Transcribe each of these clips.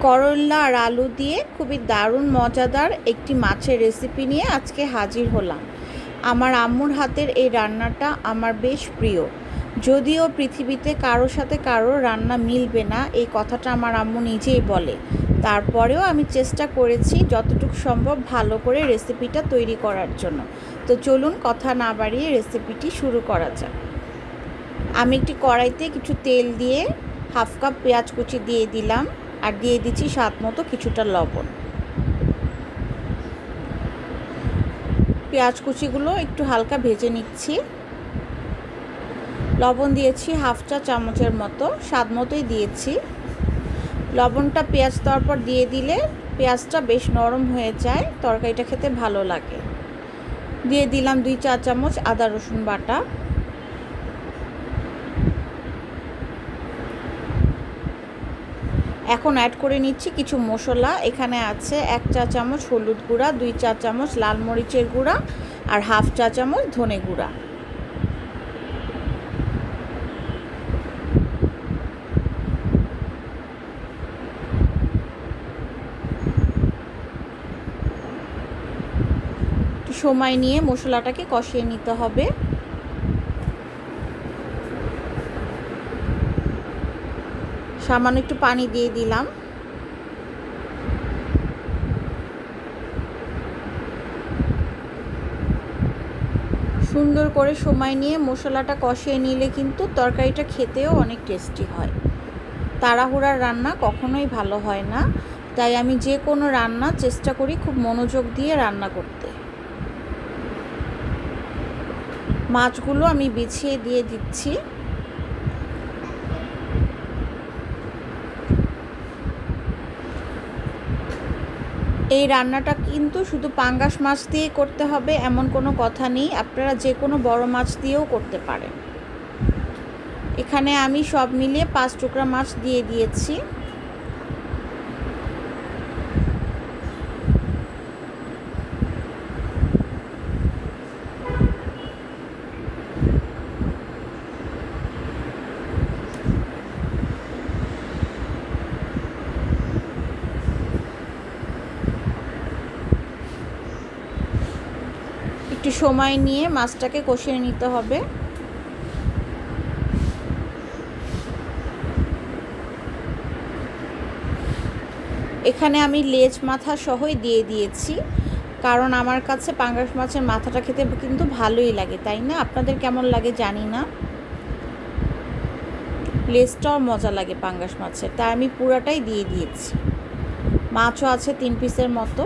করল্লা আর আলু দিয়ে খুবই দারুণ মজাদার একটি মাছের রেসিপি নিয়ে আজকে হাজির হলাম। আমার আম্মুর হাতের এই রান্নাটা আমার বেশ প্রিয়। যদিও পৃথিবীতে কারোর সাথে কারো রান্না মিলবে না, এই কথাটা আমার আম্মু নিজেই বলে। তারপরেও আমি চেষ্টা করেছি যতটুকু সম্ভব ভালো করে রেসিপিটা তৈরি করার জন্য। তো চলুন কথা না বাড়িয়ে রেসিপিটি শুরু করা যাক। আমি একটি কড়াইতে কিছু তেল দিয়ে হাফ কাপ পেঁয়াজ কুচি দিয়ে দিলাম, আর দিয়ে দিচ্ছি স্বাদ মতো কিছুটা লবণ। পেঁয়াজ কুচিগুলো একটু হালকা ভেজে নিচ্ছি। লবণ দিয়েছি হাফ চা চামচের মতো, স্বাদ মতোই দিয়েছি। লবণটা পেঁয়াজ দেওয়ার পর দিয়ে দিলে পেঁয়াজটা বেশ নরম হয়ে যায়, তরকারিটা খেতে ভালো লাগে। দিয়ে দিলাম 2 চা চামচ আদা রসুন বাটা। এখন অ্যাড করে নিচ্ছি কিছু মশলা। এখানে আছে 1 চা চামচ হলুদ গুঁড়া, 2 চা চামচ লাল মরিচের গুঁড়া আর হাফ চা চামচ ধনে গুঁড়া। একটু সময় নিয়ে মশলাটাকে কষিয়ে নিতে হবে। সামান্য একটু পানি দিয়ে দিলাম। সুন্দর করে সময় নিয়ে মশলাটা কষিয়ে নিলে কিন্তু তরকারিটা খেতেও অনেক টেস্টি হয়। তাড়াহুড়ার রান্না কখনোই ভালো হয় না, তাই আমি যে কোনো রান্না চেষ্টা করি খুব মনোযোগ দিয়ে রান্না করতে। মাছগুলো আমি বিছিয়ে দিয়ে দিচ্ছি। এই রান্নাটা কিন্তু শুধু পাঙ্গাস মাছ দিয়ে করতে হবে এমন কোনো কথা নেই, আপনারা যে কোনো বড় মাছ দিয়েও করতে পারেন। এখানে আমি সব মিলিয়ে 5 টুকরা মাছ দিয়ে দিয়েছি। একটু সময় নিয়ে মাছটাকে কষিয়ে নিতে হবে। এখানে আমি লেজ মাথা সহই দিয়ে দিয়েছি, কারণ আমার কাছে পাঙ্গাস মাছের মাথাটা খেতে কিন্তু ভালোই লাগে, তাই না? আপনাদের কেমন লাগে জানি না। লেজটাও মজা লাগে পাঙ্গাস মাছের, তাই আমি পুরাটাই দিয়ে দিয়েছি। মাছও আছে 3 পিসের মতো।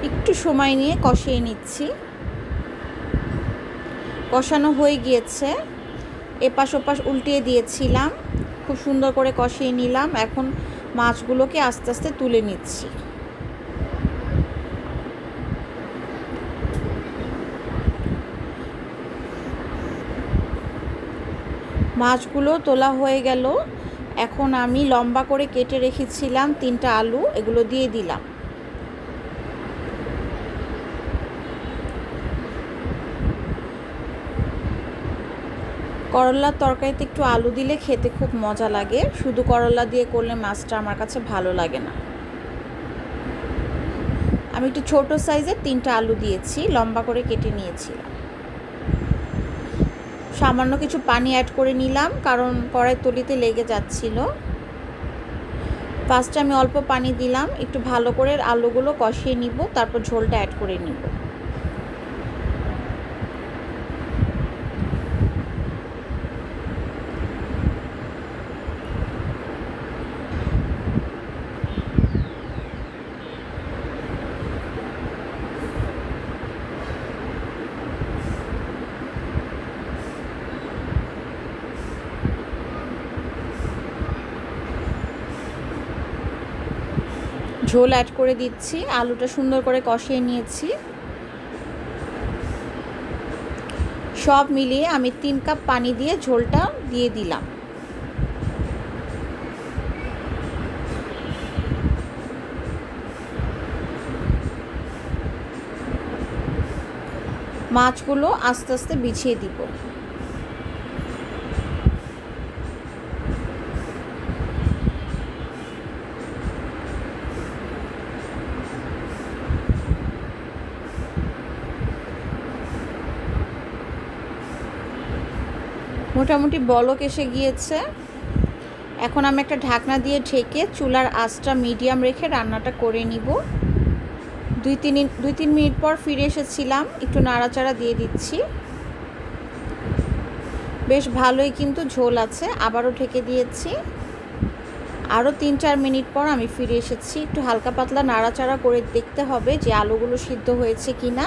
একটু সময় নিয়ে কষিয়ে নিচ্ছি। কষানো হয়ে গিয়েছে, এপাশ ওপাশ উল্টিয়ে দিয়েছিলাম, খুব সুন্দর করে কষিয়ে নিলাম। এখন মাছগুলোকে আস্তে আস্তে তুলে নিচ্ছি। মাছগুলো তোলা হয়ে গেল। এখন আমি লম্বা করে কেটে রেখেছিলাম 3টা আলু, এগুলো দিয়ে দিলাম। করলার তরকারিতে একটু আলু দিলে খেতে খুব মজা লাগে, শুধু করলা দিয়ে করলে মাছটা আমার কাছে ভালো লাগে না। আমি একটু ছোট সাইজের 3টা আলু দিয়েছি, লম্বা করে কেটে নিয়েছিলাম। সামান্য কিছু পানি অ্যাড করে নিলাম, কারণ কড়াই তলিতে লেগে যাচ্ছিল। ফার্স্টে আমি অল্প পানি দিলাম, একটু ভালো করে আলুগুলো কষিয়ে নিব, তারপর ঝোলটা অ্যাড করে নিব। ঝোল অ্যাড করে দিচ্ছি। আলুটা সুন্দর করে কষিয়ে নিয়েছি। সব মিলিয়ে আমি 3 কাপ পানি দিয়ে ঝোলটা দিয়ে দিলাম। মাছগুলো আস্তে আস্তে বিছিয়ে দিব। মোটামুটি বলক এসে গিয়েছে। এখন আমি একটা ঢাকনা দিয়ে ঢেকে চুলার আঁচটা মিডিয়াম রেখে রান্নাটা করে নিব। 2-3 মিনিট পর ফিরে এসেছিলাম, একটু নাড়াচাড়া দিয়ে দিচ্ছি। বেশ ভালোই কিন্তু ঝোল আছে, আবারও ঢেকে দিয়েছি। আরও 3-4 মিনিট পর আমি ফিরে এসেছি। একটু হালকা পাতলা নাড়াচাড়া করে দেখতে হবে যে আলুগুলো সিদ্ধ হয়েছে কি না।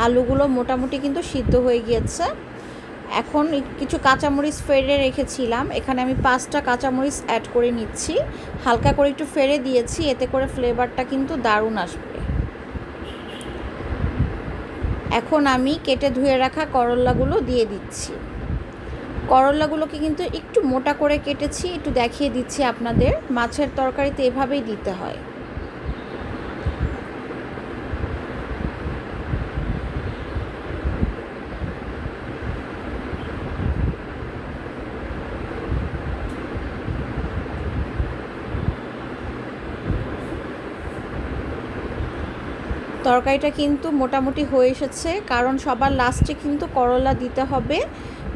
আলুগুলো মোটামুটি কিন্তু সিদ্ধ হয়ে গিয়েছে। এখন কিছু কাঁচামরিচ ফেড়ে রেখেছিলাম, এখানে আমি 5টা কাঁচামরিচ অ্যাড করে নিচ্ছি। হালকা করে একটু ফেড়ে দিয়েছি, এতে করে ফ্লেভারটা কিন্তু দারুণ আসবে। এখন আমি কেটে ধুয়ে রাখা করল্লাগুলো দিয়ে দিচ্ছি। করল্লাগুলোকে কিন্তু একটু মোটা করে কেটেছি, একটু দেখিয়ে দিচ্ছি আপনাদের। মাছের তরকারিতে এভাবেই দিতে হয়। তরকারিটা কিন্তু মোটামুটি হয়ে এসেছে, কারণ সবার লাস্টে কিন্তু করলা দিতে হবে।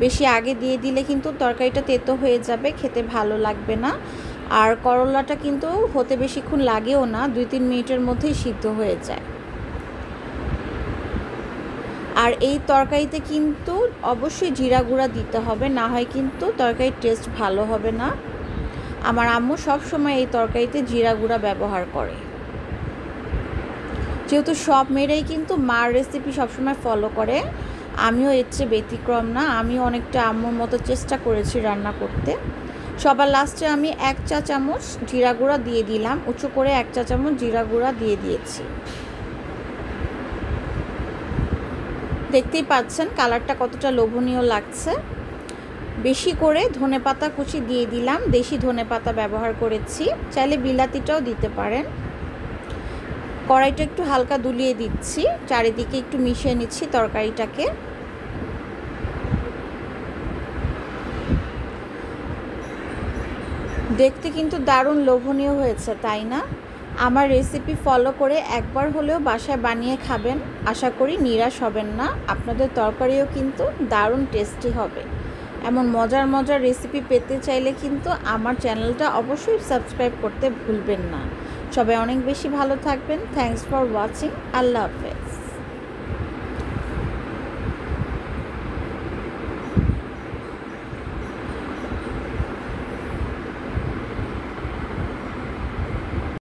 বেশি আগে দিয়ে দিলে কিন্তু তরকারিটা তেতো হয়ে যাবে, খেতে ভালো লাগবে না। আর করলাটা কিন্তু হতে বেশিক্ষণ লাগেও না, 2-3 মিনিটের মধ্যেই সিদ্ধ হয়ে যায়। আর এই তরকারিতে কিন্তু অবশ্যই জিরা গুঁড়া দিতে হবে, না হয় কিন্তু তরকারির টেস্ট ভালো হবে না। আমার আম্মু সব সময় এই তরকারিতে জিরা গুঁড়া ব্যবহার করে। যেহেতু সব মেয়েরাই কিন্তু মার রেসিপি সবসময় ফলো করে, আমিও এর চেয়ে ব্যতিক্রম না। আমিও অনেকটা আম্মুর মতো চেষ্টা করেছি রান্না করতে। সবার লাস্টে আমি 1 চা চামচ জিরা গুঁড়া দিয়ে দিলাম, উঁচু করে 1 চা চামচ জিরা গুঁড়া দিয়ে দিয়েছি। দেখতেই পাচ্ছেন কালারটা কতটা লোভনীয় লাগছে। বেশি করে ধনেপাতা কুচি দিয়ে দিলাম, দেশি ধনেপাতা ব্যবহার করেছি, চাইলে বিলাতিটাও দিতে পারেন। কড়াইটা একটু হালকা দুলিয়ে দিচ্ছি, চারিদিকে একটু মিশিয়ে নিচ্ছি তরকারিটাকে। দেখতে কিন্তু দারুণ লোভনীয় হয়েছে, তাই না? আমার রেসিপি ফলো করে একবার হলেও বাসায় বানিয়ে খাবেন, আশা করি নিরাশ হবেন না। আপনাদের তরকারিও কিন্তু দারুণ টেস্টি হবে। এমন মজার মজার রেসিপি পেতে চাইলে কিন্তু আমার চ্যানেলটা অবশ্যই সাবস্ক্রাইব করতে ভুলবেন না। সবাই অনেক বেশি ভালো থাকবেন। Thanks for watching. আল্লাহ হাফেজ।